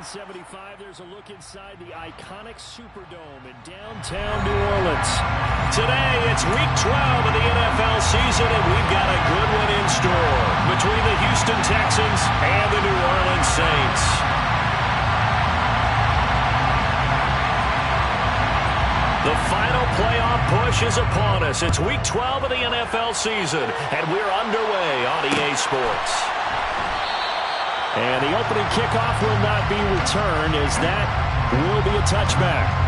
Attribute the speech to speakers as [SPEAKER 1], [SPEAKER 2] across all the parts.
[SPEAKER 1] Bx995, there's a look inside the iconic Superdome in downtown New Orleans.
[SPEAKER 2] Today, it's Week 12 of the NFL season, and we've got a good one in store between the Houston Texans and the New Orleans Saints. The final playoff push is upon us. It's Week 12 of the NFL season, and we're underway on EA Sports.
[SPEAKER 1] And the opening kickoff will not be returned, as that will be a touchback.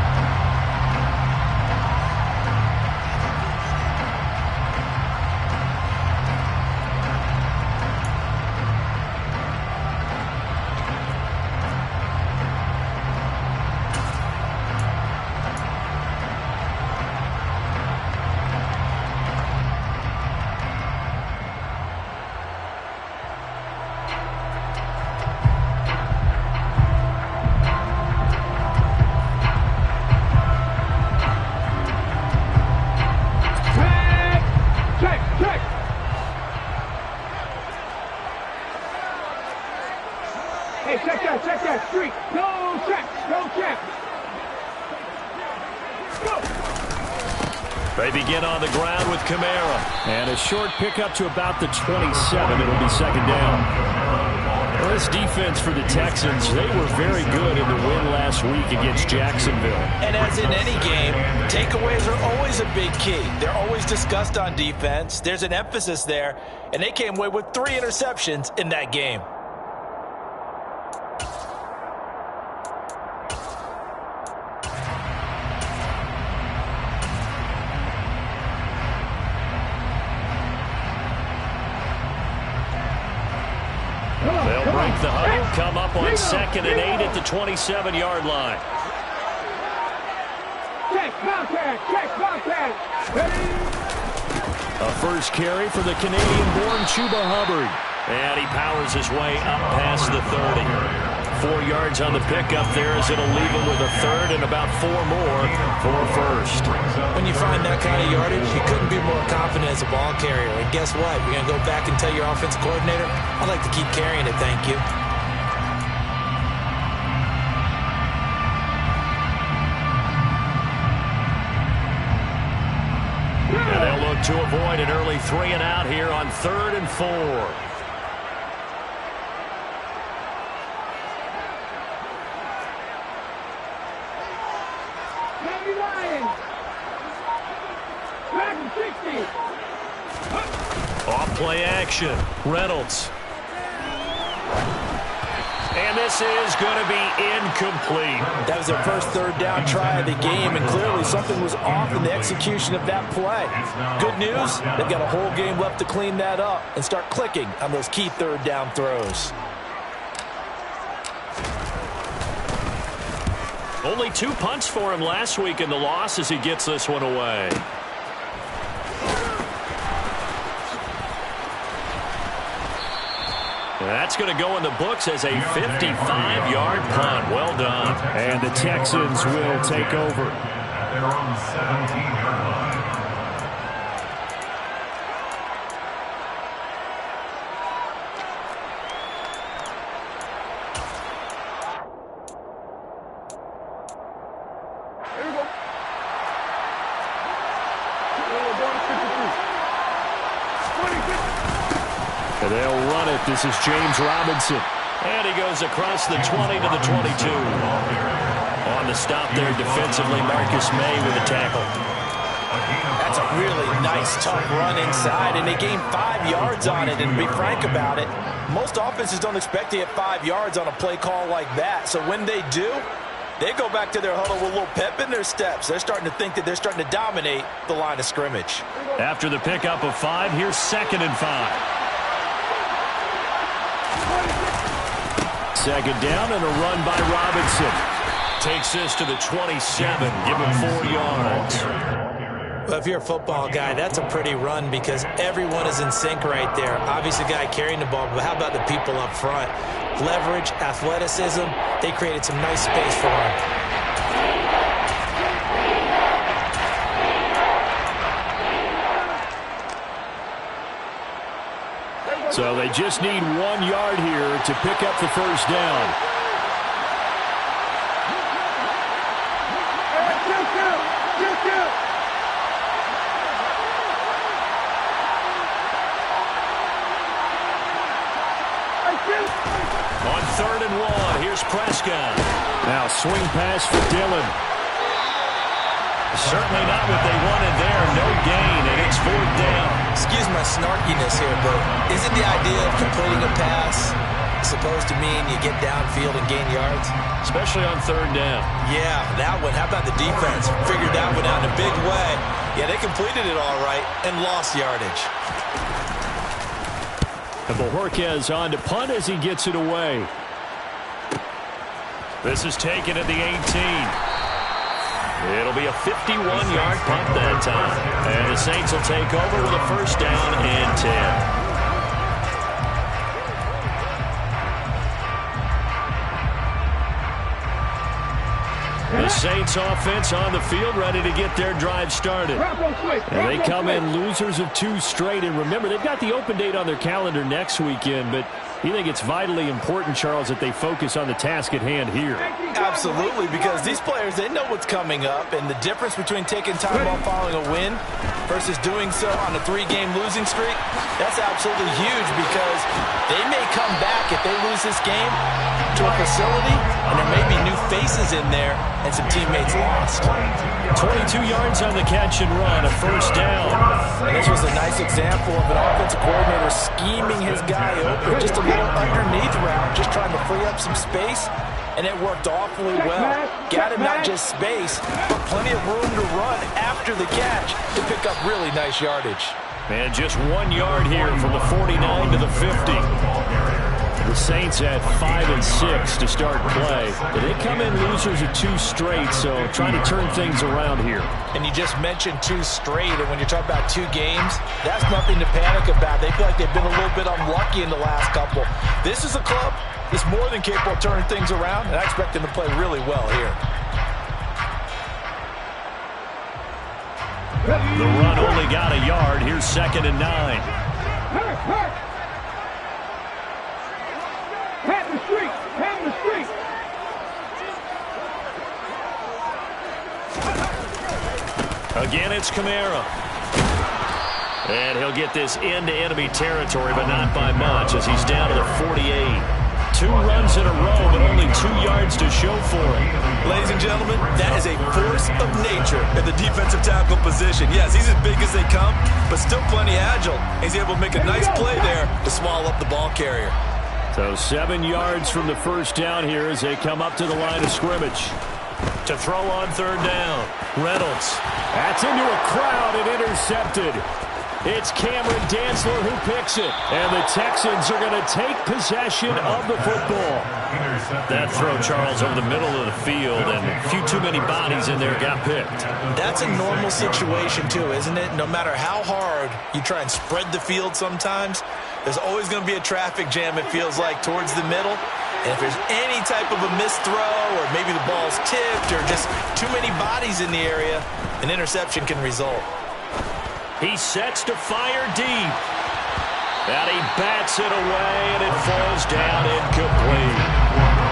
[SPEAKER 3] Hey, check that street. No check. Go.
[SPEAKER 2] They begin on the ground with Kamara.
[SPEAKER 1] And a short pickup to about the 27. It'll be second down. Well, this defense for the Texans, they were very good in the win last week against Jacksonville.
[SPEAKER 4] And as in any game, takeaways are always a big key. They're always discussed on defense. There's an emphasis there, and they came away with 3 interceptions in that game.
[SPEAKER 2] They'll break the huddle, come up on 2nd and 8 at the 27-yard line.
[SPEAKER 3] Check, contact.
[SPEAKER 1] A first carry for the Canadian-born Chuba Hubbard.
[SPEAKER 2] And he powers his way up past the 30. 4 yards on the pickup there, as it'll leave him with a third and about 4 more for first.
[SPEAKER 4] When you find that kind of yardage, you couldn't be more confident as a ball carrier. And guess what? You're going to go back and tell your offensive coordinator, I'd like to keep carrying it, thank you.
[SPEAKER 2] And they'll look to avoid an early 3 and out here on 3rd and 4. Off play action. Reynolds. And this is going to be incomplete.
[SPEAKER 4] That was their first 3rd down try of the game, and clearly something was off in the execution of that play. Good news, they've got a whole game left to clean that up and start clicking on those key 3rd down throws.
[SPEAKER 2] Only 2 punts for him last week in the loss as he gets this one away. That's going to go in the books as a 55-yard punt. Well done.
[SPEAKER 1] And the Texans will take over.
[SPEAKER 5] They're on the 17-yard line.
[SPEAKER 1] And they'll run it. This is James Robinson.
[SPEAKER 2] And he goes across the 20 to the 22. On the stop there defensively, Marcus May with a tackle.
[SPEAKER 4] That's a really nice, tough run inside, and they gained 5 yards on it. And to be frank about it, most offenses don't expect to hit 5 yards on a play call like that. So when they do, they go back to their huddle with a little pep in their steps. They're starting to think that they're starting to dominate the line of scrimmage.
[SPEAKER 2] After the pickup of 5, here's 2nd and 5.
[SPEAKER 1] 2nd down and a run by Robinson.
[SPEAKER 2] Takes this to the 27. Give him 4 yards.
[SPEAKER 4] Well, if you're a football guy, that's a pretty run because everyone is in sync right there. Obviously, the guy carrying the ball, but how about the people up front? Leverage, athleticism, they created some nice space for him.
[SPEAKER 1] So they just need 1 yard here to pick up the first down. A swing pass for Dillon.
[SPEAKER 2] Certainly not what they wanted there. No gain, and it's 4th down.
[SPEAKER 4] Excuse my snarkiness here, but isn't the idea of completing a pass supposed to mean you get downfield and gain yards?
[SPEAKER 2] Especially on 3rd down.
[SPEAKER 4] Yeah, that one. How about the defense? Figured that one out in a big way. Yeah, they completed it all right and lost yardage.
[SPEAKER 1] And Bojorquez on to punt as he gets it away.
[SPEAKER 2] This is taken at the 18. It'll be a 51-yard punt that time. And the Saints will take over with a 1st down and 10. The Saints offense on the field ready to get their drive started.
[SPEAKER 1] And they come in losers of 2 straight. And remember, they've got the open date on their calendar next weekend, but you think it's vitally important, Charles, that they focus on the task at hand here?
[SPEAKER 4] Absolutely, because these players, they know what's coming up, and the difference between taking time off following a win versus doing so on a 3-game losing streak, that's absolutely huge because they may come back if they lose this game to a facility, and there may be new faces in there and some teammates lost.
[SPEAKER 1] 22 yards on the catch and run, a 1st down.
[SPEAKER 4] And this was a nice example of an offensive coordinator scheming his guy open, just a little underneath route, just trying to free up some space, and it worked awfully well. Got him not just space, but plenty of room to run after the catch to pick up really nice yardage.
[SPEAKER 1] And just 1 yard here from the 49 to the 50. The Saints at 5 and 6 to start play. But they come in losers of 2 straight, so trying to turn things around here.
[SPEAKER 4] And you just mentioned 2 straight, and when you're talking about 2 games, that's nothing to panic about. They feel like they've been a little bit unlucky in the last couple. This is a club that's more than capable of turning things around, and I expect them to play really well here.
[SPEAKER 2] The run only got a yard. Here's 2nd and 9. Again, it's Kamara. And he'll get this into enemy territory, but not by much as he's down to the 48. 2 runs in a row, but only 2 yards to show for it.
[SPEAKER 4] Ladies and gentlemen, that is a force of nature at the defensive tackle position. Yes, he's as big as they come, but still plenty agile. He's able to make a nice play there to swallow up the ball carrier.
[SPEAKER 1] So 7 yards from the 1st down here as they come up to the line of scrimmage.
[SPEAKER 2] To throw on 3rd down, Reynolds.
[SPEAKER 1] That's into a crowd and intercepted. It's Cameron Dantzler who picks it. And the Texans are going to take possession of the football.
[SPEAKER 2] That throw, Charles, over the middle of the field, and a few too many bodies in there got picked.
[SPEAKER 4] That's a normal situation, too, isn't it? No matter how hard you try and spread the field sometimes, there's always going to be a traffic jam, it feels like, towards the middle. And if there's any type of a missed throw or maybe the ball's tipped or just too many bodies in the area, an interception can result.
[SPEAKER 2] He sets to fire deep. And he bats it away, and it falls down incomplete.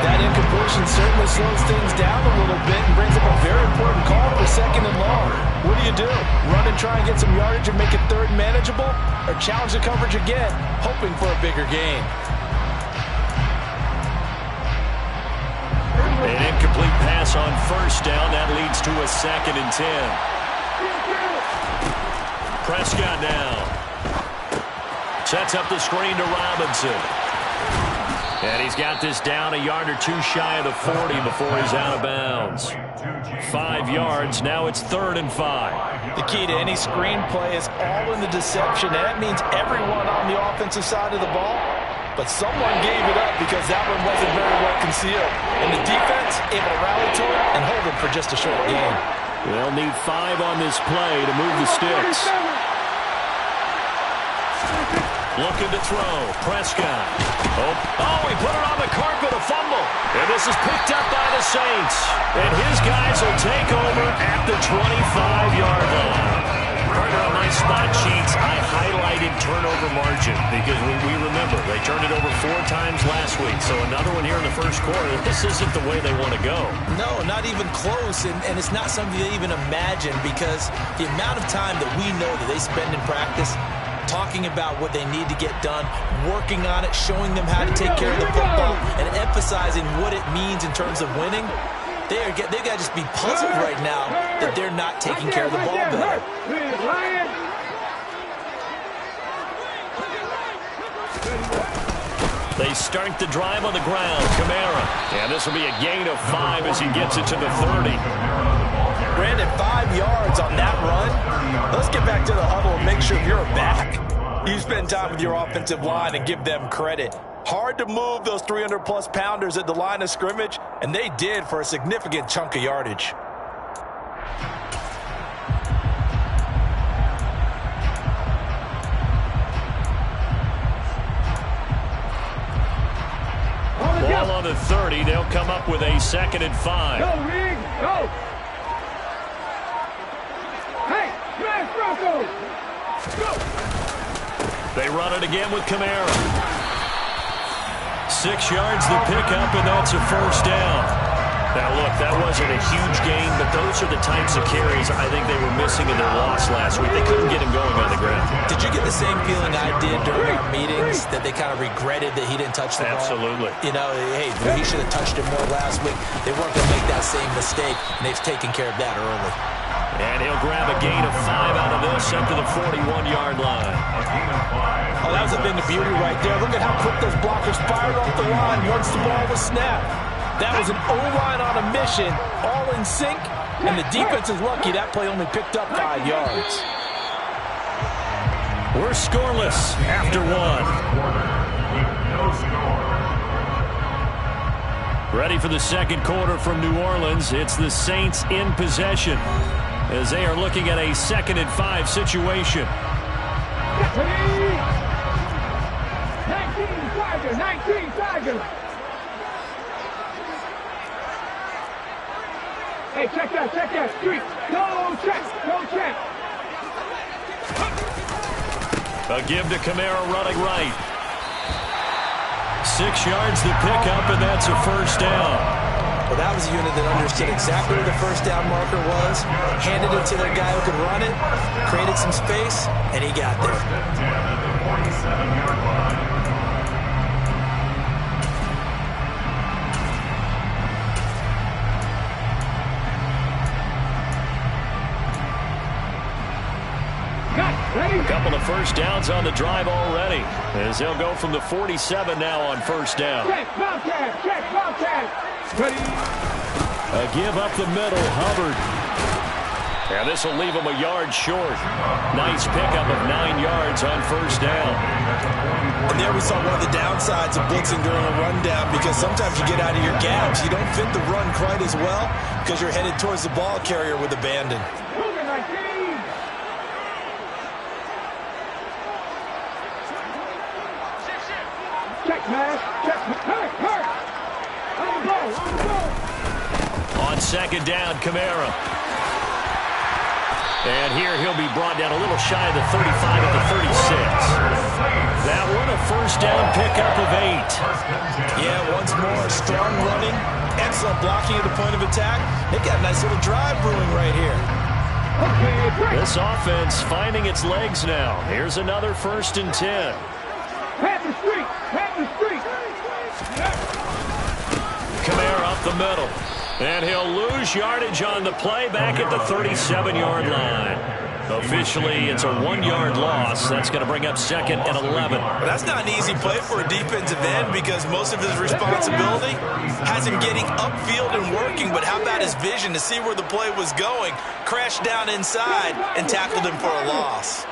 [SPEAKER 4] That incompletion certainly slows things down a little bit and brings up a very important call for 2nd and long. What do? Run and try and get some yardage and make it 3rd manageable? Or challenge the coverage again, hoping for a bigger gain?
[SPEAKER 2] An incomplete pass on 1st down. That leads to a 2nd and 10. Prescott now. Sets up the screen to Robinson. And he's got this down a yard or 2 shy of the 40 before he's out of bounds. 5 yards. Now it's 3rd and 5.
[SPEAKER 4] The key to any screenplay is all in the deception. And that means everyone on the offensive side of the ball. But someone gave it up because that one wasn't very well concealed. And the defense able to rally to it and hold it for just a short game.
[SPEAKER 1] They'll need 5 on this play to move the sticks.
[SPEAKER 2] Looking to throw. Prescott. Oh, he put it on the carpet, a fumble. And this is picked up by the Saints. And his guys will take over at the 25-yard line. Partner, on my spot sheets, I highlighted turnover margin because we remember they turned it over 4 times last week. So another one here in the 1st quarter. This isn't the way they want to go.
[SPEAKER 4] No, not even close. And it's not something they even imagine because the amount of time that we know that they spend in practice talking about what they need to get done, working on it, showing them how to take care of the football, and emphasizing what it means in terms of winning. They got to just be puzzled right now that they're not taking care of the ball better.
[SPEAKER 1] They start the drive on the ground. Kamara. And this will be a gain of 5 as he gets it to the 30.
[SPEAKER 4] Brandon, 5 yards on that run. Let's get back to the huddle and make sure you're back. You spend time with your offensive line and give them credit. Hard to move those 300-plus pounders at the line of scrimmage, and they did for a significant chunk of yardage.
[SPEAKER 1] Ball on the 30. They'll come up with a 2nd and 5.
[SPEAKER 3] Go, Rig, go! Hey, smash Bronco! Go!
[SPEAKER 1] They run it again with Kamara. 6 yards the pickup, and that's a 1st down. Now, look, that wasn't a huge gain, but those are the types of carries I think they were missing in their loss last week. They couldn't get him going on the ground.
[SPEAKER 4] Did you get the same feeling I did during our meetings, that they kind of regretted that he didn't touch the ball?
[SPEAKER 1] Absolutely.
[SPEAKER 4] You know, hey, he should have touched it more last week. They weren't going to make that same mistake, and they've taken care of that early.
[SPEAKER 1] And he'll grab a gain of 5 out of this up to the 41-yard line.
[SPEAKER 4] Oh, that was a thing of beauty right there. Look at how quick those blockers fired off the line once the ball was snapped. That was an O-line on a mission, all in sync, and the defense is lucky that play only picked up 5 yards.
[SPEAKER 1] We're scoreless after 1. Ready for the 2nd quarter from New Orleans. It's the Saints in possession as they are looking at a 2nd and 5 situation.
[SPEAKER 3] 19 Tigers! Hey, check that street. Go check.
[SPEAKER 1] A give to Kamara running right. 6 yards the pickup, and that's a 1st down.
[SPEAKER 4] Well, that was a unit that understood exactly where the 1st down marker was, handed it to their guy who could run it, created some space, and he got there.
[SPEAKER 1] A couple of 1st downs on the drive already, as they'll go from the 47 now on 1st down.
[SPEAKER 3] Check Bobcat. Ready.
[SPEAKER 1] A give up the middle, Hubbard. And this will leave him a yard short. Nice pickup of 9 yards on 1st down.
[SPEAKER 4] And there we saw one of the downsides of blitzing during a rundown, because sometimes you get out of your gaps. You don't fit the run quite as well because you're headed towards the ball carrier with abandon.
[SPEAKER 1] On 2nd down, Kamara. And here he'll be brought down a little shy of the 35 at the 36. That one a 1st down pickup of 8.
[SPEAKER 4] Yeah, once more, strong running, excellent blocking at the point of attack. They got a nice little drive brewing right here.
[SPEAKER 1] This offense finding its legs now. Here's another 1st and 10.
[SPEAKER 3] Pat the street.
[SPEAKER 1] Kamara up the middle. And he'll lose yardage on the play back at the 37-yard line. Officially, it's a 1-yard loss. That's going to bring up 2nd and 11.
[SPEAKER 4] That's not an easy play for a defensive end, because most of his responsibility has him getting upfield and working. But how about his vision to see where the play was going, crashed down inside, and tackled him for a loss.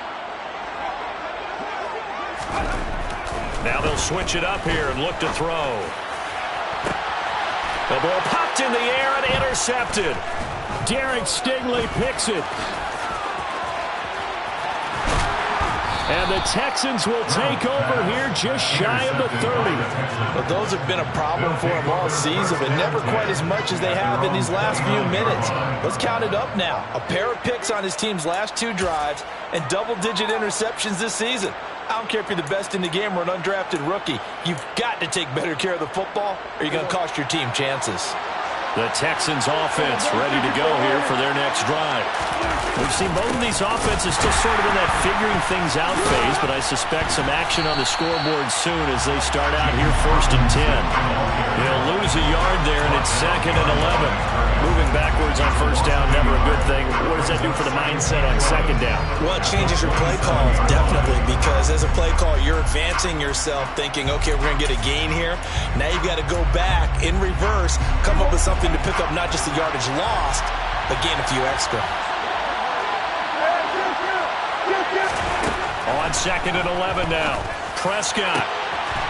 [SPEAKER 1] Now they'll switch it up here and look to throw. The ball popped in the air and intercepted. Derek Stingley picks it. And the Texans will take over here just shy of the 30.
[SPEAKER 4] Well, those have been a problem for him all season, but never quite as much as they have in these last few minutes. Let's count it up now. A pair of picks on his team's last 2 drives and double-digit interceptions this season. I don't care if you're the best in the game or an undrafted rookie. You've got to take better care of the football, or you're going to cost your team chances.
[SPEAKER 1] The Texans offense ready to go here for their next drive. We've seen both of these offenses still sort of in that figuring things out phase, but I suspect some action on the scoreboard soon as they start out here 1st and 10. They'll lose a yard there, and it's 2nd and 11. Moving backwards on 1st down, never a good thing. What does that do for the mindset on 2nd down?
[SPEAKER 4] Well, it changes your play call, definitely, because as a play call, you're advancing yourself thinking, okay, we're going to get a gain here. Now you've got to go back in reverse, come up with something to pick up not just the yardage lost, but gain a few extra.
[SPEAKER 1] On 2nd and 11 now. Prescott.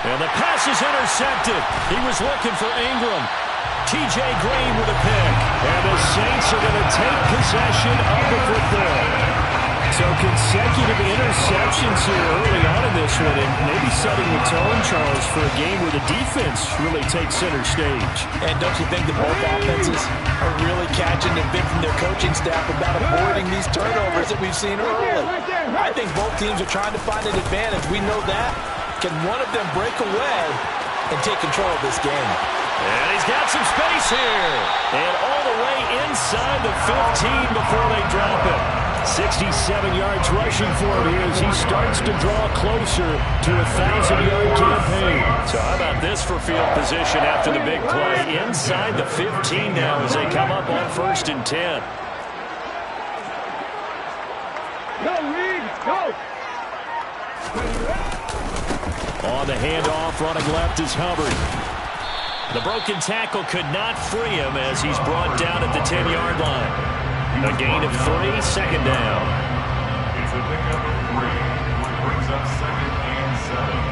[SPEAKER 1] And the pass is intercepted. He was looking for Ingram. T.J. Green with a pick. And the Saints are going to take possession of the football. So consecutive interceptions here early on in this one, and maybe setting the tone, Charles, for a game where the defense really takes center stage.
[SPEAKER 4] And don't you think that both offenses are really catching the bit from their coaching staff about avoiding these turnovers that we've seen early? I think both teams are trying to find an advantage. We know that. Can one of them break away and take control of this game?
[SPEAKER 1] And he's got some space here. And all the way inside the 15 before they drop it. 67 yards rushing for him here as he starts to draw closer to a 1,000-yard campaign. So how about this for field position after the big play? Inside the 15 now as they come up on 1st and 10.
[SPEAKER 3] Go, Reed, go!
[SPEAKER 1] On the handoff, running left is Hubbard. The broken tackle could not free him as he's brought down at the 10-yard line. A gain of 3, 2nd down.
[SPEAKER 5] It's a pickup of 3, which brings up 2nd and 7.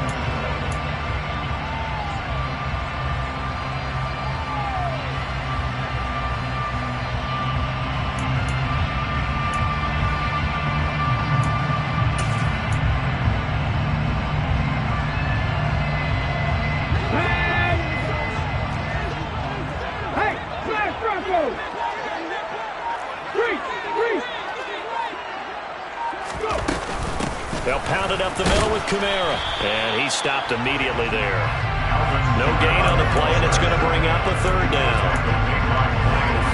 [SPEAKER 1] They'll pound it up the middle with Kamara. And he stopped immediately there. No gain on the play, and it's going to bring up a 3rd down.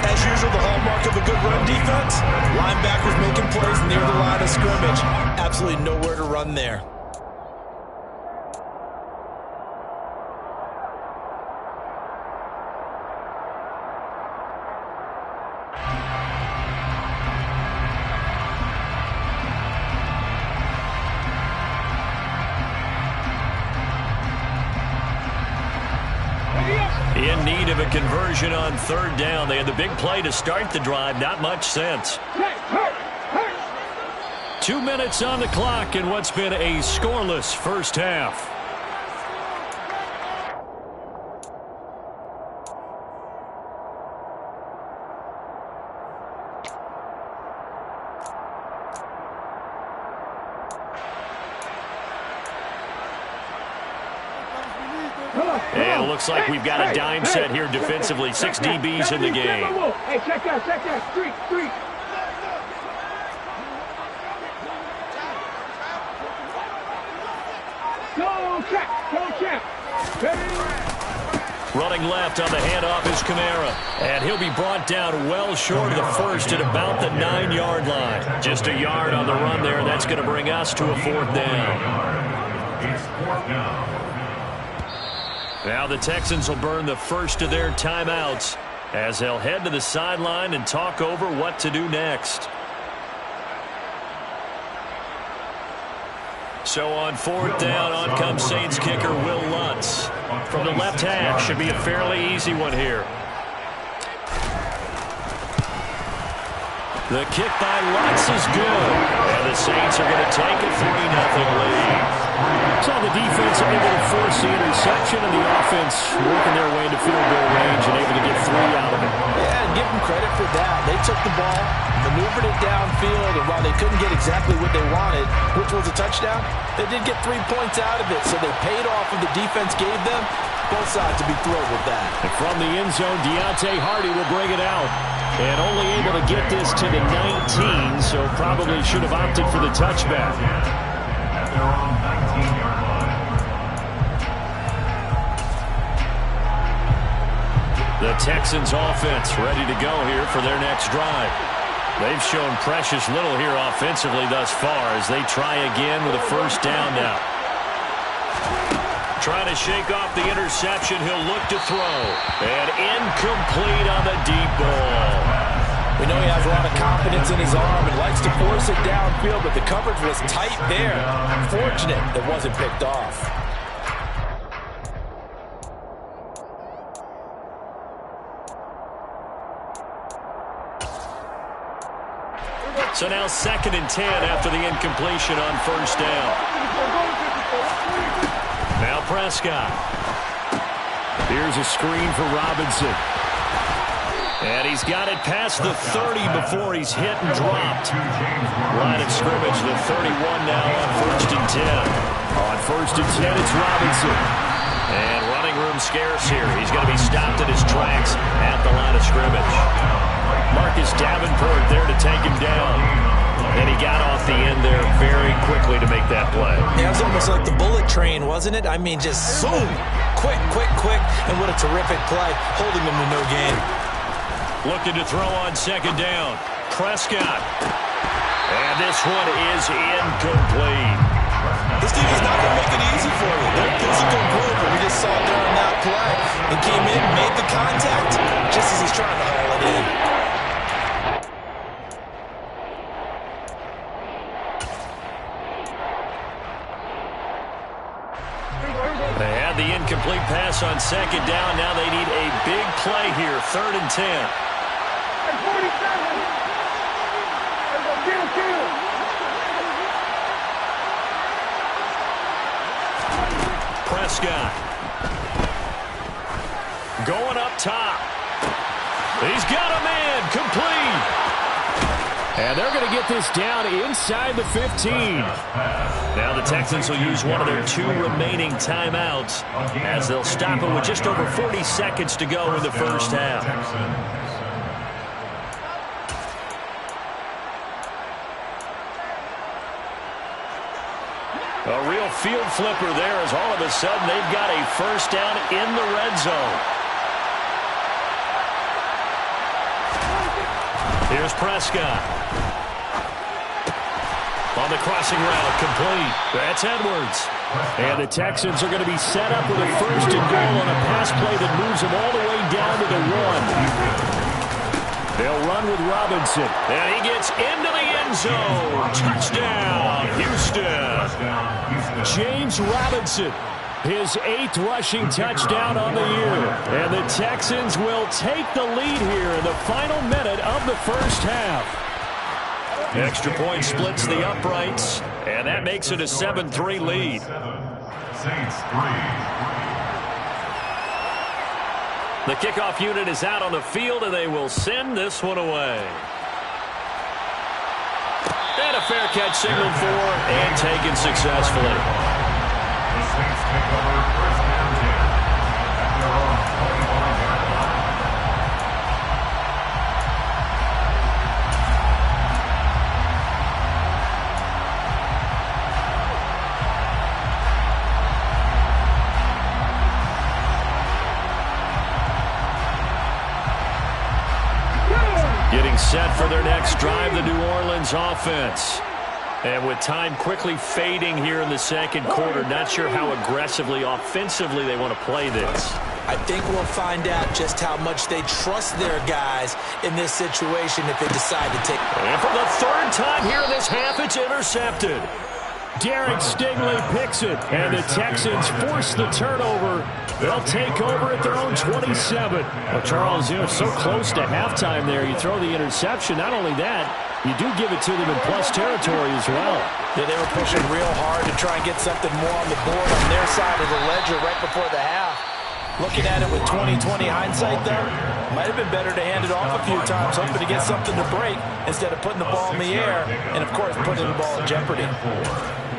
[SPEAKER 4] As usual, the hallmark of a good run defense, linebackers making plays near the line of scrimmage. Absolutely nowhere to run there.
[SPEAKER 1] In need of a conversion on 3rd down. They had the big play to start the drive. Not much sense. 2 minutes on the clock in what's been a scoreless 1st half. And it looks like we've got a dime set here defensively. 6 DBs in the game.
[SPEAKER 3] Hey, check that. Street. Go check.
[SPEAKER 1] Running left on the handoff is Kamara. And he'll be brought down well short of the 1st at about the 9-yard line. Just a yard on the run there. That's going to bring us to a 4th down.
[SPEAKER 5] It's 4th down.
[SPEAKER 1] Now the Texans will burn the first of their timeouts as they'll head to the sideline and talk over what to do next. So on 4th down, on comes Saints kicker Will Lutz. From the left hash, should be a fairly easy one here. The kick by Lutz is good. And the Saints are going to take a 3-0 lead. So the defense able to force the interception, and the offense working their way into field goal range and able to get 3 out of it.
[SPEAKER 4] Yeah, and give them credit for that. They took the ball, maneuvered it downfield, and while they couldn't get exactly what they wanted, which was a touchdown, they did get 3 points out of it. So they paid off what the defense gave them. Both sides to be thrilled with that.
[SPEAKER 1] And from the end zone, Deontay Hardy will bring it out. And only able to get this to the 19, so probably should have opted for the touchback.
[SPEAKER 5] At their own 19-yard line.
[SPEAKER 1] The Texans offense ready to go here for their next drive. They've shown precious little here offensively thus far as they try again with a first down now. Trying to shake off the interception. He'll look to throw. And incomplete on the deep ball.
[SPEAKER 4] We know he has a lot of confidence in his arm and likes to force it downfield, but the coverage was tight there. Fortunate it wasn't picked off.
[SPEAKER 1] So now 2nd and 10 after the incompletion on first down. Now Prescott. Here's a screen for Robinson. And he's got it past the 30 before he's hit and dropped. Line of scrimmage, the 31 now on 1st and 10. On 1st and 10, it's Robinson. And running room scarce here. He's going to be stopped at his tracks at the line of scrimmage. Marcus Davenport there to take him down. And he got off the end there very quickly to make that play.
[SPEAKER 4] Yeah, it was almost like the bullet train, wasn't it? I mean, just zoom. Quick, quick, quick. And what a terrific play, holding him to no gain.
[SPEAKER 1] Looking to throw on 2nd down. Prescott. And this one is incomplete.
[SPEAKER 4] This team is not going to make it easy for you. They're a physical group, and we just saw it there on that play. He came in, made the contact, just as he's trying to haul it in.
[SPEAKER 1] They had the incomplete pass on 2nd down. Now they need a big play here. 3rd and 10.
[SPEAKER 3] 47. Kill.
[SPEAKER 1] Prescott. Going up top. He's got a man. Complete. And they're going to get this down inside the 15. Now the Texans will use one of their 2 remaining timeouts as they'll stop it with just over 40 seconds to go in the first half. A real field flipper there as all of a sudden they've got a first down in the red zone. Here's Prescott. On the crossing route, complete. That's Edwards. And the Texans are going to be set up with a 1st and goal on a pass play that moves them all the way down to the 1. They'll run with Robinson. And he gets into the end zone. Touchdown, Houston. James Robinson, his 8th rushing touchdown on the year. And the Texans will take the lead here in the final minute of the first half. Extra point splits the uprights, and that makes it a 7-3 lead.
[SPEAKER 5] Saints 3.
[SPEAKER 1] The kickoff unit is out on the field, and they will send this one away. And a fair catch signaled for and taken successfully.
[SPEAKER 5] The Saints take over 1st and 10 at their own 21-yard line.
[SPEAKER 1] Getting set for their next drive, the New Orleans offense. And with time quickly fading here in the 2nd quarter, not sure how aggressively, offensively they want to play this.
[SPEAKER 4] I think we'll find out just how much they trust their guys in this situation if they decide to take.
[SPEAKER 1] And for the 3rd time here in this half, it's intercepted. Derek Stingley picks it, and the Texans force the turnover. They'll take over at their own 27. Well, Charles, so close to halftime there. You throw the interception. Not only that, you do give it to them in plus territory as well.
[SPEAKER 4] Yeah, they were pushing real hard to try and get something more on the board on their side of the ledger right before the half. Looking at it with 20/20 hindsight, though, might have been better to hand it off a few times, hoping to get something to break instead of putting the ball in the air and, of course, putting the ball in jeopardy.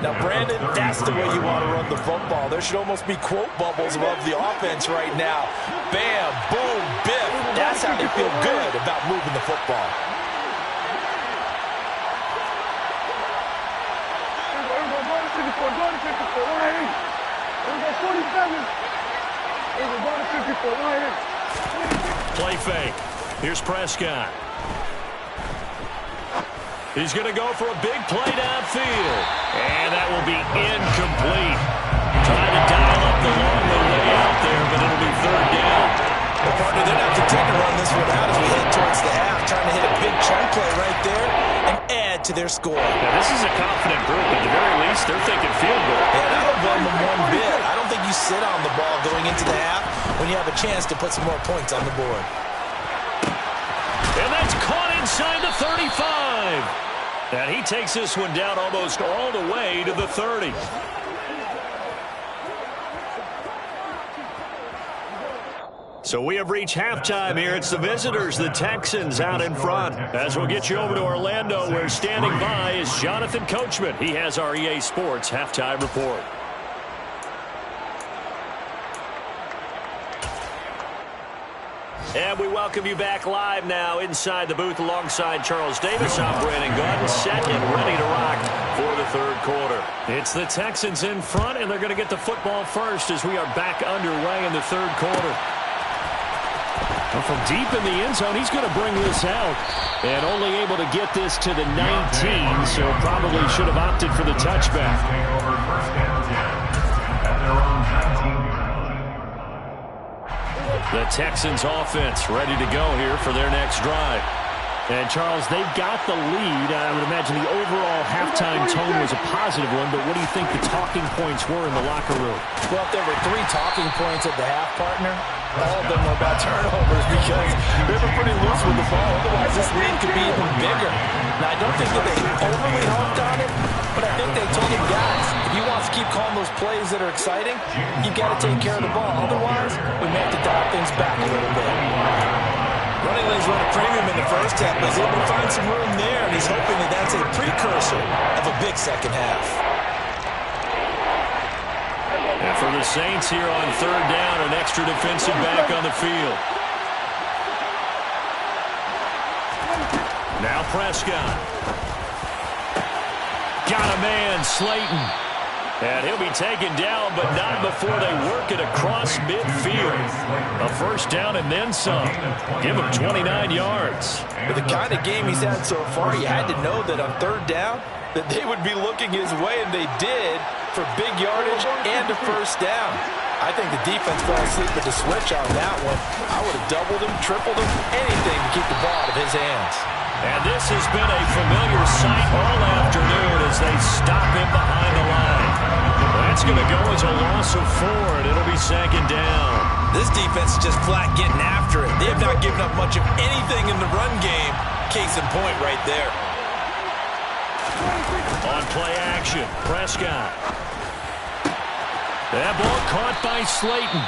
[SPEAKER 4] Now, Brandon, that's the way you want to run the football. There should almost be quote bubbles above the offense right now. Bam, boom, biff. That's how they feel good about moving the football.
[SPEAKER 3] Go to 54, right here.
[SPEAKER 2] play fake. Here's Prescott. He's going to go for a big play downfield. And that will be incomplete. Trying to dial up the long way out there, but it'll be third down.
[SPEAKER 4] Well, partner, they're going to have to take a run this one out as we head towards the half, trying to hit a big chunk play right there and add to their score.
[SPEAKER 1] Now, this is a confident group. At the very least, they're thinking field goal.
[SPEAKER 4] And I don't blame them one bit. I don't think you sit on the ball going into the half when you have a chance to put some more points on the board.
[SPEAKER 2] And that's caught inside the 35. And he takes this one down almost all the way to the 30. So we have reached halftime here. It's the visitors, the Texans, out in front. As we'll get you over to Orlando, where standing by is Jonathan Coachman. He has our EA Sports halftime report. And we welcome you back live now inside the booth alongside Charles Davis. I'm Brandon Gunn, set and ready to rock for the third quarter. It's the Texans in front, and they're going to get the football first as we are back underway in the third quarter. Well, from deep in the end zone, he's going to bring this out. And only able to get this to the 19, so probably should have opted for the touchback. The Texans offense ready to go here for their next drive. And, Charles, they've got the lead. I would imagine the overall halftime tone was a positive one, but what do you think the talking points were in the locker room?
[SPEAKER 4] Well, if there were 3 talking points at the half, partner, all of them were about turnovers because they were pretty loose with the ball. Otherwise, this lead could be even bigger. Now, I don't think that they overly harped on it, but I think they told him, guys, if you want to keep calling those plays that are exciting, you've got to take care of the ball. Otherwise, we may have to dial things back a little bit. Running lanes run a premium in the first half, but he's able to find some room there, and he's hoping that that's a precursor of a big second half.
[SPEAKER 2] And for the Saints here on third down, an extra defensive back on the field. Now Prescott. Got a man, Slayton. And he'll be taken down, but not before they work it across midfield. A first down and then some. Give him 29 yards.
[SPEAKER 4] With the kind of game he's had so far, you had to know that on third down, that they would be looking his way, and they did, for big yardage and a first down. I think the defense fell asleep at the switch on that one. I would have doubled him, tripled him, anything to keep the ball out of his hands.
[SPEAKER 2] And this has been a familiar sight all afternoon as they stop him behind the line. That's going to go as a loss of 4, and it'll be second down.
[SPEAKER 4] This defense is just flat getting after it. They have not given up much of anything in the run game. Case in point right there.
[SPEAKER 2] On play action, Prescott. That ball caught by Slayton.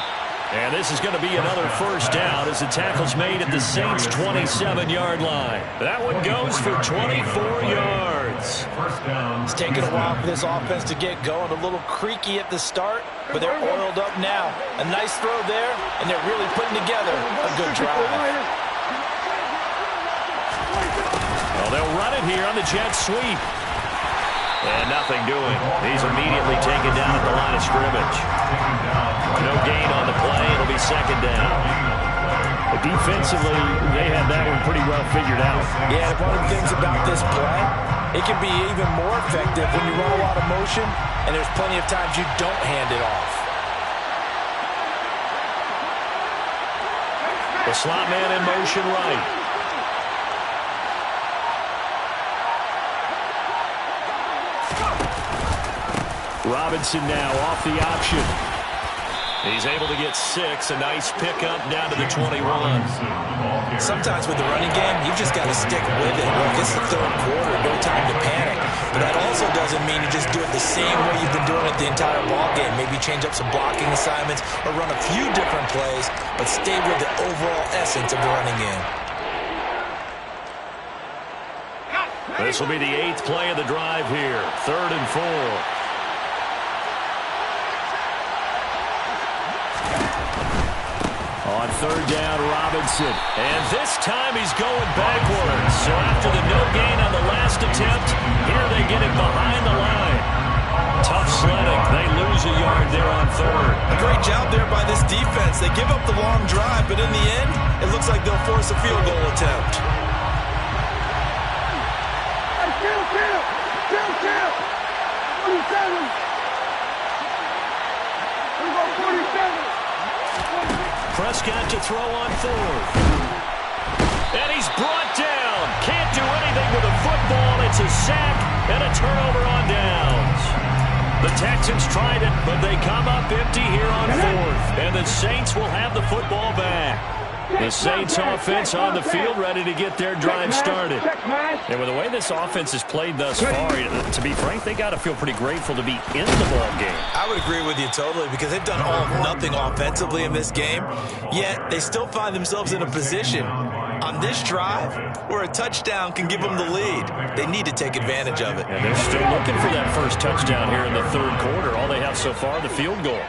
[SPEAKER 2] And this is going to be another first down as the tackle's made at the Saints' 27-yard line. That one goes for 24 yards.
[SPEAKER 4] It's taken a while for this offense to get going. A little creaky at the start, but they're oiled up now. A nice throw there, and they're really putting together a good drive.
[SPEAKER 2] Well, they'll run it here on the jet sweep. And nothing doing. He's immediately taken down at the line of scrimmage. No gain on the play. It'll be second down.
[SPEAKER 1] But defensively, they had that one pretty well figured out.
[SPEAKER 4] Yeah, one of the things about this play, it can be even more effective when you run a lot of motion, and there's plenty of times you don't hand it off.
[SPEAKER 2] The slot man in motion right. Robinson now off the option. He's able to get 6. A nice pickup down to the 21.
[SPEAKER 4] Sometimes with the running game, you've just got to stick with it. Look, it's the third quarter, no time to panic. But that also doesn't mean you just do it the same way you've been doing it the entire ball game. Maybe change up some blocking assignments or run a few different plays, but stay with the overall essence of the running game.
[SPEAKER 2] This will be the 8th play of the drive here. 3rd and 4. On third down, Robinson. And this time he's going backwards. So after the no gain on the last attempt, here they get it behind the line. Tough
[SPEAKER 1] sledding. They lose a yard there on third.
[SPEAKER 4] A great job there by this defense. They give up the long drive, but in the end, it looks like they'll force a field goal attempt.
[SPEAKER 3] Chill. 47. We go 47.
[SPEAKER 1] Prescott to throw on fourth. And he's brought down. Can't do anything with a football. It's a sack and a turnover on downs. The Texans tried it, but they come up empty here on fourth. And the Saints will have the football back. The Saints offense on the field ready to get their drive started. And with the way this offense has played thus far, to be frank, they got to feel pretty grateful to be in the ball game.
[SPEAKER 4] I would agree with you totally because they've done all of nothing offensively in this game, yet they still find themselves in a position on this drive where a touchdown can give them the lead. They need to take advantage of it.
[SPEAKER 1] And they're still looking for that first touchdown here in the third quarter. All they have so far, the field goal.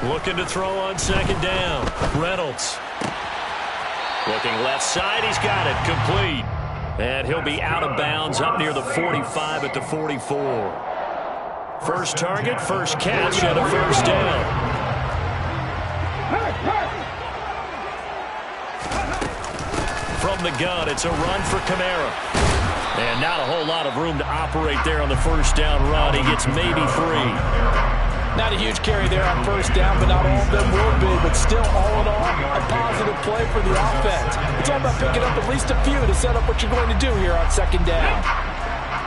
[SPEAKER 1] Looking to throw on second down. Reynolds. Looking left side. He's got it. Complete. And he'll be out of bounds up near the 45 at the 44. First target, first catch, and a first down. From the gun, it's a run for Kamara. And not a whole lot of room to operate there on the first down run. He gets maybe 3.
[SPEAKER 4] Not a huge carry there on first down, but not all of them will be. But still, all in all, a positive play for the offense. It's all about picking up at least a few to set up what you're going to do here on second down.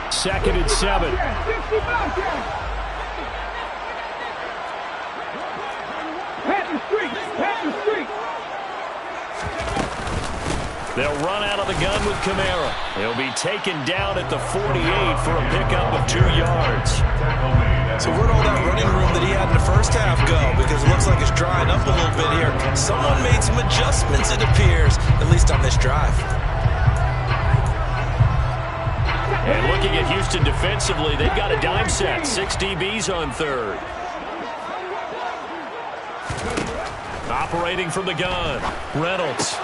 [SPEAKER 1] 2nd and 7. They'll run out of the gun with Kamara. He'll be taken down at the 48 for a pickup of 2 yards.
[SPEAKER 4] So where'd all that running room that he had in the first half go? Because it looks like it's drying up a little bit here. Someone made some adjustments, it appears, at least on this drive.
[SPEAKER 1] And looking at Houston defensively, they've got a dime set. 6 DBs on third. Operating from the gun. Reynolds.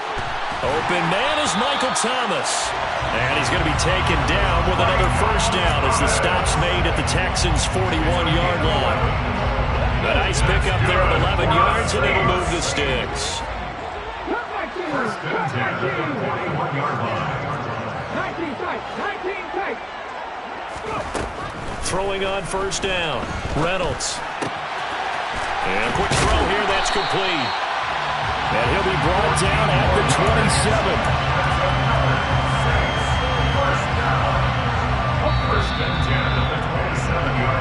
[SPEAKER 1] Open man is Michael Thomas. And he's going to be taken down with another first down as the stop's made at the Texans' 41-yard line. A nice pickup there of 11 yards, and it'll move the sticks.
[SPEAKER 5] First and 10 at the 41-yard line.
[SPEAKER 3] 19 tight.
[SPEAKER 1] Throwing on first down. Reynolds. And quick throw here, that's complete. And he'll be brought down at the 27.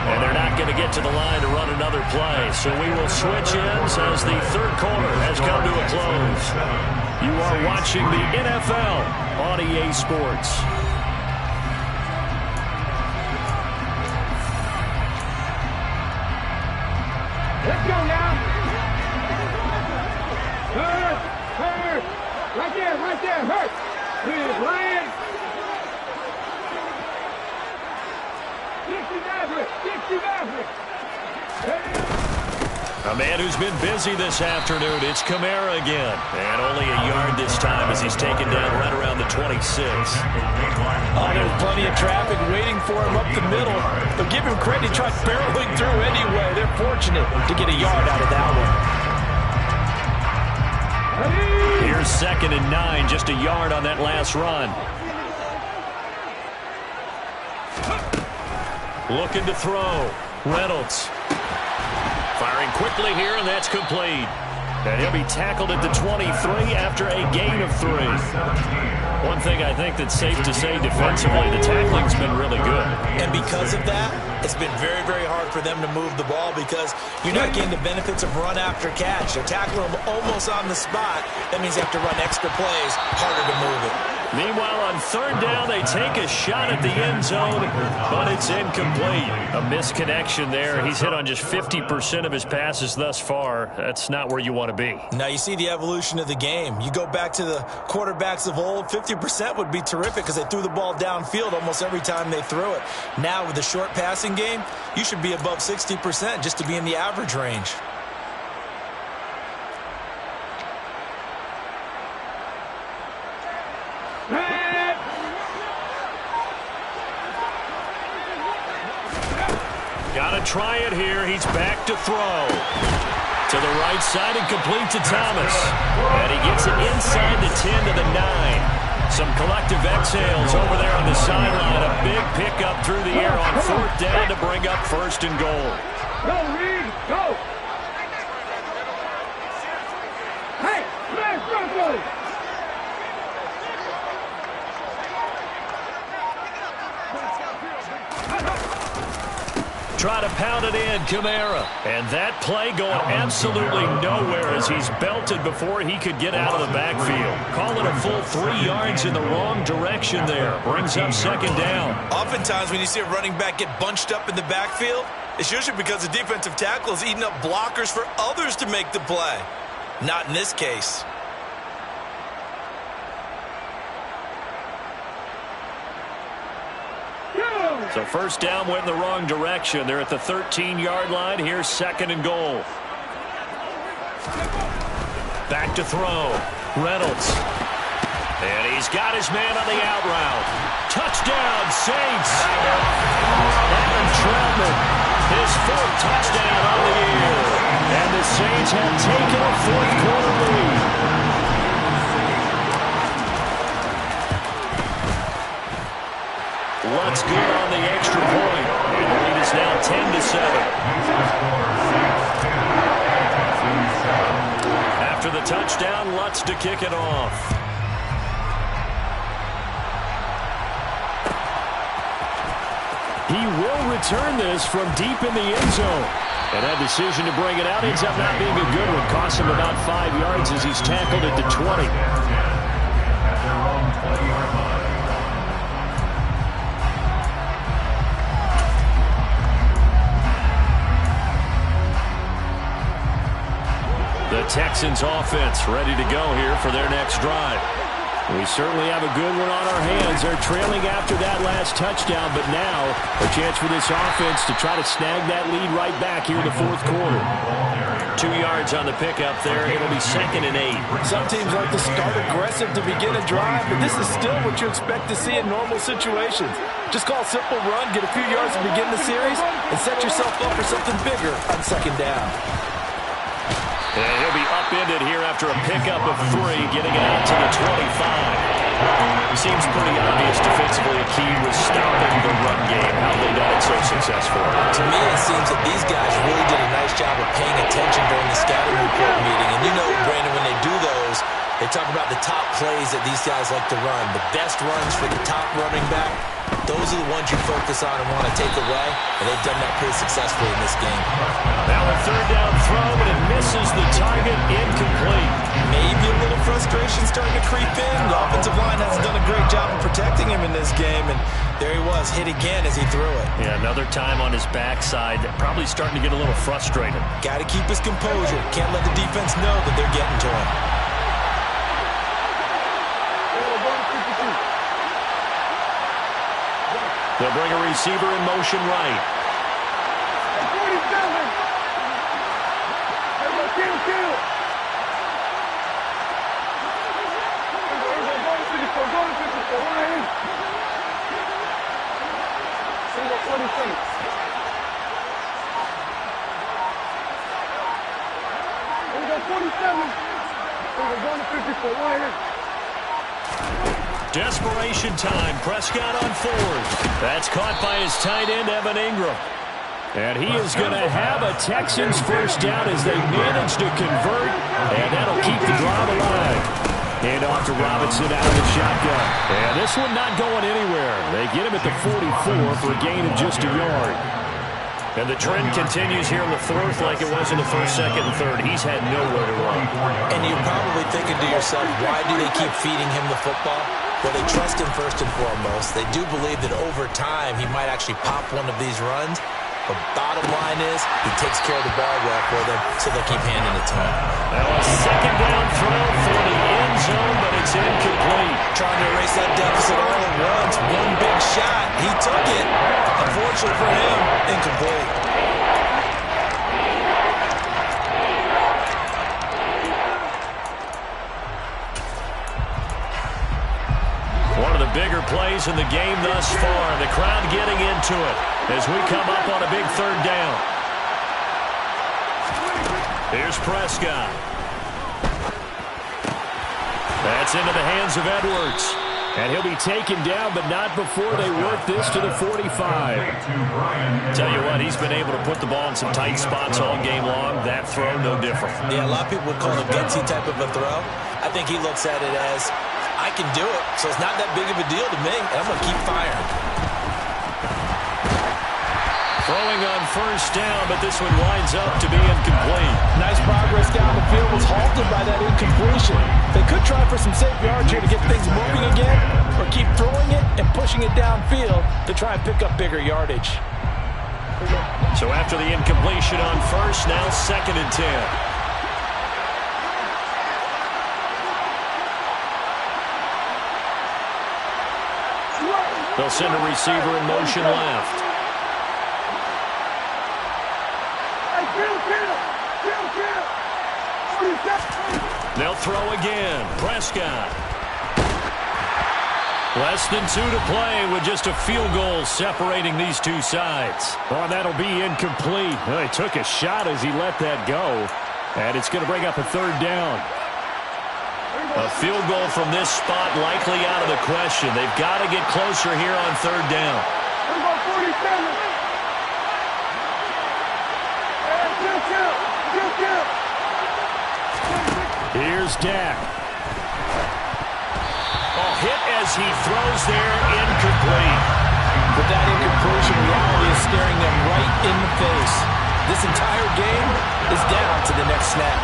[SPEAKER 1] And they're not going to get to the line to run another play. So we will switch ends as the third quarter has come to a close. You are watching the NFL on EA Sports.
[SPEAKER 3] Let's go now. Hurt. Right there, hurt. Please, Ryan. Dixie Maverick.
[SPEAKER 1] A man who's been busy this afternoon, it's Kamara again. And only a yard this time as he's taken down right around the 26.
[SPEAKER 4] Oh, there's plenty of traffic waiting for him up the middle. But give him credit, he tried barreling through anyway. They're fortunate to get a yard out of that one.
[SPEAKER 1] Here's 2nd and 9, just a yard on that last run. Looking to throw. Reynolds. Firing quickly here, and that's complete. And he'll be tackled at the 23 after a gain of 3. One thing I think that's safe to say defensively, the tackling's been really good.
[SPEAKER 4] And because of that, it's been very, very hard for them to move the ball because you're not getting the benefits of run after catch. They're tackling them almost on the spot. That means you have to run extra plays, harder to move it.
[SPEAKER 1] Meanwhile, on third down, they take a shot at the end zone, but it's incomplete. A misconnection there. He's hit on just 50% of his passes thus far. That's not where you want to be.
[SPEAKER 4] Now, you see the evolution of the game. You go back to the quarterbacks of old, 50% would be terrific because they threw the ball downfield almost every time they threw it. Now, with the short passing game, you should be above 60% just to be in the average range.
[SPEAKER 1] to try it here. He's back to throw. To the right side and complete to Thomas. And he gets it inside the 10 to the 9. Some collective exhales over there on the sideline. A big pickup through the air on 4th down to bring up 1st and goal.
[SPEAKER 3] Go, Reed, go! Hey, smash Broncos!
[SPEAKER 1] Try to pound it in, Kamara. And that play going absolutely nowhere as he's belted before he could get out of the backfield. Call it a full 3 yards in the wrong direction there. Brings up 2nd down.
[SPEAKER 4] Oftentimes when you see a running back get bunched up in the backfield, it's usually because the defensive tackle is eating up blockers for others to make the play. Not in this case.
[SPEAKER 1] So 1st down went in the wrong direction. They're at the 13-yard line. Here's 2nd and goal. Back to throw. Reynolds. And he's got his man on the out route. Touchdown, Saints. Adam Troutman, his 4th touchdown on the year. And the Saints have taken a 4th quarter lead. Lutz good on the extra point. And the lead is now 10-7. After the touchdown, Lutz to kick it off. He will return this from deep in the end zone. And that decision to bring it out ends up not being a good one. Costs him about 5 yards as he's tackled at the 20. The Texans offense ready to go here for their next drive. We certainly have a good one on our hands. They're trailing after that last touchdown, but now a chance for this offense to try to snag that lead right back here in the 4th quarter. 2 yards on the pickup there. It'll be 2nd and 8.
[SPEAKER 4] Some teams like to start aggressive to begin a drive, but this is still what you expect to see in normal situations. Just call a simple run, get a few yards to begin the series, and set yourself up for something bigger on 2nd down.
[SPEAKER 1] And he'll be upended here after a pickup of 3, getting it out to the 25. Seems pretty obvious defensively a key was stopping the run game. How they done it so successful.
[SPEAKER 4] To me, it seems that these guys really did a nice job of paying attention during the scouting report meeting. And you know, Brandon, when they do those, they talk about the top plays that these guys like to run. The best runs for the top running back, those are the ones you focus on and want to take away. And they've done that pretty successfully in this game.
[SPEAKER 1] Now a 3rd down throw, but it misses the target, incomplete.
[SPEAKER 4] Maybe a little frustration starting to creep in. The offensive line hasn't done a great job of protecting him in this game. And there he was, hit again as he threw it.
[SPEAKER 1] Yeah, another time on his backside. Probably starting to get a little frustrated.
[SPEAKER 4] Got to keep his composure. Can't let the defense know that they're getting to him.
[SPEAKER 1] They'll bring a receiver in motion right.
[SPEAKER 3] 47! Kill!
[SPEAKER 1] Desperation time. Prescott on 4th. That's caught by his tight end, Evan Ingram. And he is going to have a Texans 1st down as they manage to convert, and that'll keep the drive alive. Hand off to Robinson out of the shotgun. And this one not going anywhere. They get him at the 44 for a gain of just a yard. And the trend continues here in the 4th like it was in the 1st, 2nd, and 3rd. He's had nowhere to run.
[SPEAKER 4] And you're probably thinking to yourself, why do they keep feeding him the football? Well, they trust him first and foremost. They do believe that over time he might actually pop one of these runs. But bottom line is, he takes care of the ball well for them, so they keep handing it to him.
[SPEAKER 1] Now a 2nd down throw for the end zone, but it's incomplete.
[SPEAKER 4] Trying to erase that deficit all at once. One big shot. He took it. Unfortunately for him, incomplete.
[SPEAKER 1] One of the bigger plays in the game thus far. The crowd getting into it. as we come up on a big third down. Here's Prescott. That's into the hands of Edwards. And he'll be taken down, but not before they work this to the 45. Tell you what, he's been able to put the ball in some tight spots all game long. That throw, no different.
[SPEAKER 4] Yeah, a lot of people would call it a gutsy type of a throw. I think he looks at it as, I can do it, so it's not that big of a deal to me, and I'm going to keep firing.
[SPEAKER 1] Throwing on first down, but this one winds up to be incomplete.
[SPEAKER 4] Nice progress down the field, was halted by that incompletion. They could try for some safe yards here to get things moving again, or keep throwing it and pushing it downfield to try and pick up bigger yardage.
[SPEAKER 1] So after the incompletion on first, now 2nd and 10. They'll send a receiver in motion left. They'll throw again. Prescott. Less than 2 to play with just a field goal separating these two sides. Oh, that'll be incomplete. Well, he took a shot as he let that go. And it's going to bring up a third down. A field goal from this spot likely out of the question. They've got to get closer here on third down. Here's Dak. Oh, hit as he throws there, incomplete.
[SPEAKER 4] With that incompletion, reality is staring them right in the face. This entire game is down to the next snap.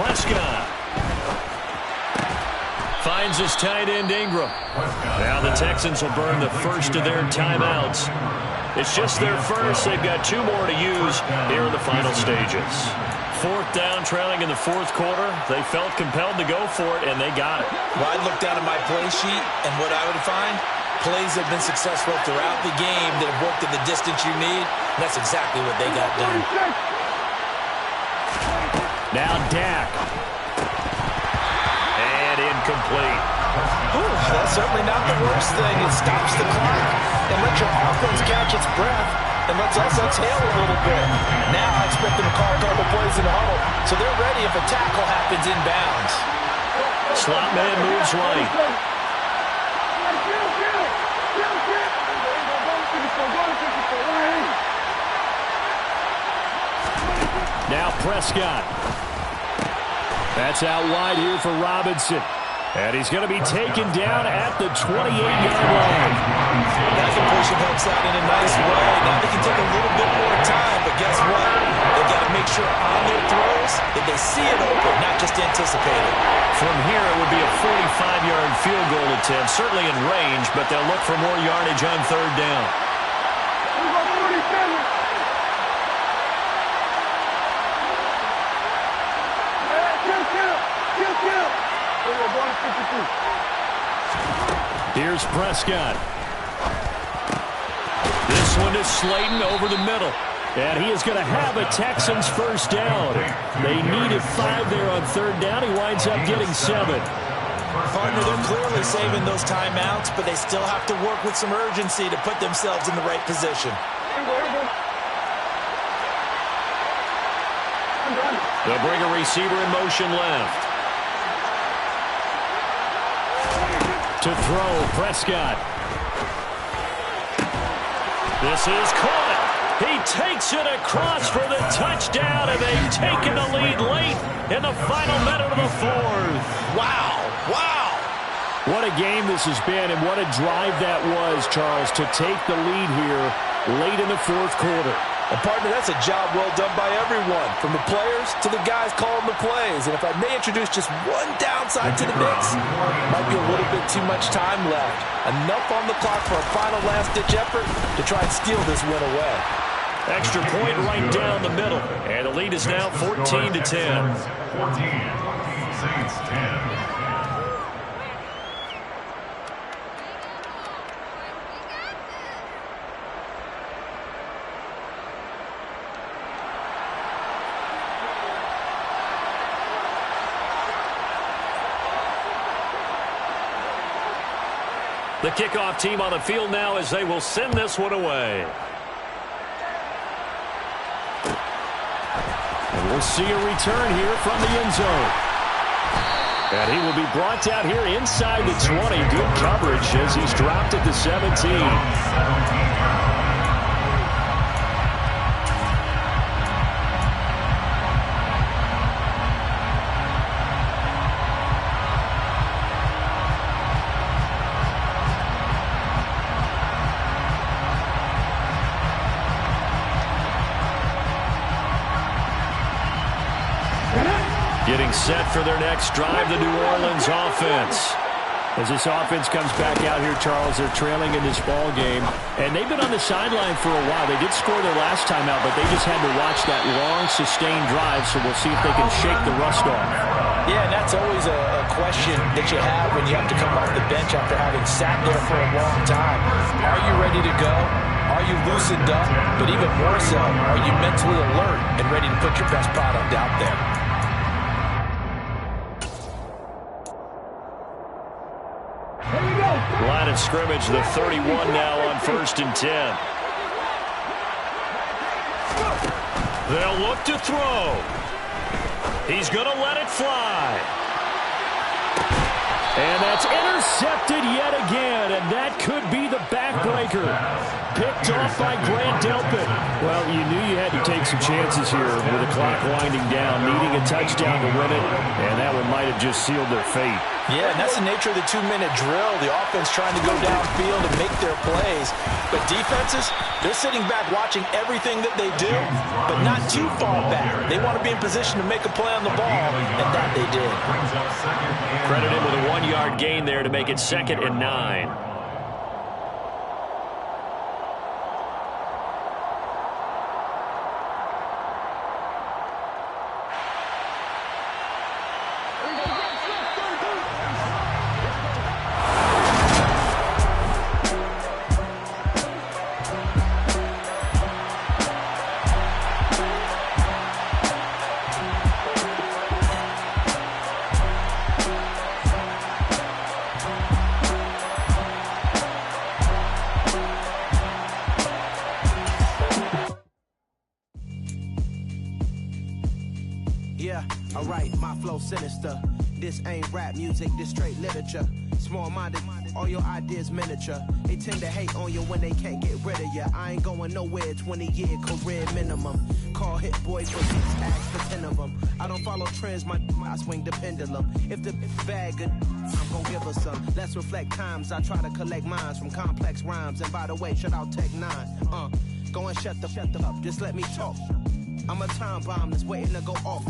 [SPEAKER 1] Prescott finds his tight end Ingram. Now the Texans will burn the first of their timeouts. It's just their first. They've got 2 more to use here in the final stages. 4th down, trailing in the 4th quarter. They felt compelled to go for it, and they got it.
[SPEAKER 4] Well, I'd look down at my play sheet, and what I would find, plays have been successful throughout the game that have worked at the distance you need, and that's exactly what they got done.
[SPEAKER 1] Now Dak. And incomplete.
[SPEAKER 4] Ooh, that's certainly not the worst thing. It stops the clock and lets your offense catch its breath and lets us exhale a little bit. Now I expect them to call a couple plays in the huddle, so they're ready if a tackle happens inbounds.
[SPEAKER 1] Slot man moves right. Now Prescott. That's out wide here for Robinson. And he's going to be taken down at the 28-yard line.
[SPEAKER 4] That completion helps out in a nice way. Now they can take a little bit more time, but guess what? They've got to make sure on their throws that they see it open, not just anticipate it.
[SPEAKER 1] From here, it would be a 45-yard field goal attempt, certainly in range, but they'll look for more yardage on third down. Here's Prescott. This one is Slayton over the middle. And he is going to have a Texans first down. They needed 5 there on third down. He winds up getting 7.
[SPEAKER 4] Partner, they're clearly saving those timeouts, but they still have to work with some urgency to put themselves in the right position.
[SPEAKER 1] They'll bring a receiver in motion left. To throw, Prescott. This is caught. He takes it across for the touchdown, and they've taken the lead late in the final minute of the 4th.
[SPEAKER 4] Wow. Wow.
[SPEAKER 1] What a game this has been, and what a drive that was, Charles, to take the lead here late in the 4th quarter.
[SPEAKER 4] And, partner, that's a job well done by everyone, from the players to the guys calling the plays. And if I may introduce just one downside to the mix, might be a little bit too much time left. Enough on the clock for a final last-ditch effort to try and steal this win away.
[SPEAKER 2] Extra point right down the middle. And the lead is now 14-10.
[SPEAKER 5] 14, Saints 10.
[SPEAKER 2] The kickoff team on the field now as they will send this one away. And we'll see a return here from the end zone. And he will be brought down here inside the 20. Good coverage as he's dropped at the 17. Getting set for their next drive, the New Orleans offense. As this offense comes back out here, Charles, they're trailing in this ball game. And they've been on the sideline for a while. They did score their last time out, but they just had to watch that long, sustained drive, so we'll see if they can shake the rust off.
[SPEAKER 4] Yeah, and that's always a question that you have when you have to come off the bench after having sat there for a long time. Are you ready to go? Are you loosened up? But even more so, are you mentally alert and ready to put your best product out there?
[SPEAKER 2] Line of scrimmage, the 31 now on 1st and 10. They'll look to throw. He's going to let it fly. And that's intercepted yet again, and that could be the backbreaker. Picked off by Grant Delpit. Well, you knew you had to take some chances here with the clock winding down, needing a touchdown to win it, and that one might have just sealed their fate.
[SPEAKER 4] Yeah, and that's the nature of the 2-minute drill. The offense trying to go downfield and make their plays. But defenses, they're sitting back watching everything that they do, but not too far back. They want to be in position to make a play on the ball, and that they did.
[SPEAKER 2] Credit him with a 1-yard gain there to make it 2nd and 9.
[SPEAKER 6] Yeah, alright, my flow sinister. This ain't rap music, this straight literature. Small-minded, all your ideas miniature. They tend to hate on you when they can't get rid of you. I ain't going nowhere, 20-year career minimum. Call hit boy for 6, ask for 10 of them. I don't follow trends, I swing the pendulum. If the bag good, I'm gon' give her some. Let's reflect times, I try to collect minds from complex rhymes. And by the way, shout out Tech 9. Go and shut the up, just let me talk. I'm a time bomb that's waiting to go off.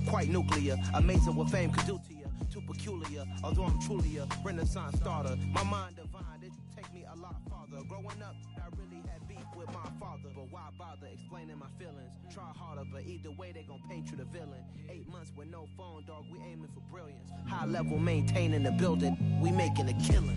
[SPEAKER 6] Quite nuclear, amazing what fame could do to you. Too peculiar, although I'm truly a renaissance starter. My mind divine, it take me a lot farther. Growing up, I really had beef with my father. But why bother explaining my feelings? Try harder, but either way they gon' paint you the villain. 8 months with no phone, dog, we aiming for brilliance. High level maintaining the building, we making a killing.